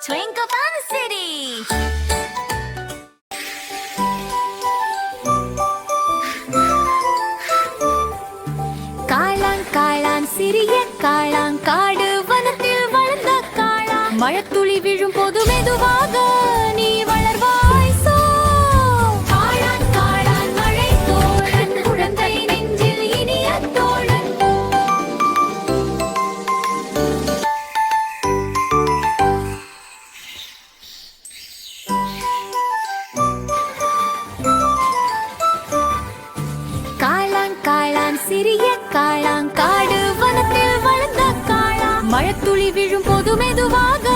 Twinkle Fun City. காளான் காளான் சிறிய காளான் காடு வனத்தில் வளர்ந்த காளான் மழைத்துளி விழும் போது மெதுவாக நீ வளர்வாய் சோ காளான் காளான் மழை தோழன் குழந்தை நெஞ்சில் இனிய தோழன் காளான் காளான் சிறிய காளான் காடு வனத்தில் வளர்ந்த காளான் மழைத்துளி விழும் போது மெதுவாக